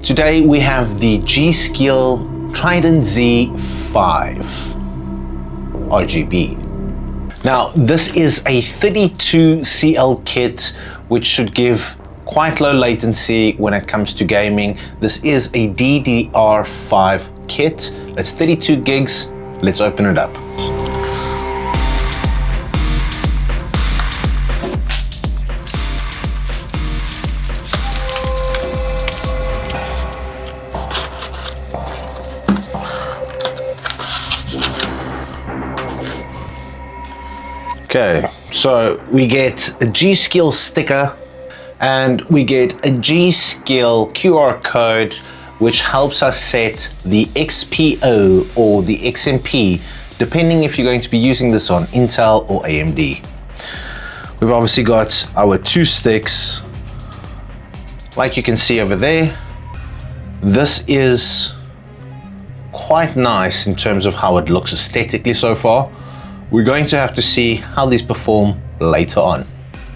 Today we have the G.Skill Trident Z5 RGB. Now this is a 32 CL kit, which should give quite low latency when it comes to gaming. This is a DDR5 kit. It's 32 gigs. Let's open it up. Okay, so we get a G.Skill sticker and we get a G.Skill QR code, which helps us set the XPO or the XMP, depending if you're going to be using this on Intel or AMD. We've obviously got our two sticks, like you can see over there. This is quite nice in terms of how it looks aesthetically so far. We're going to have to see how these perform later on.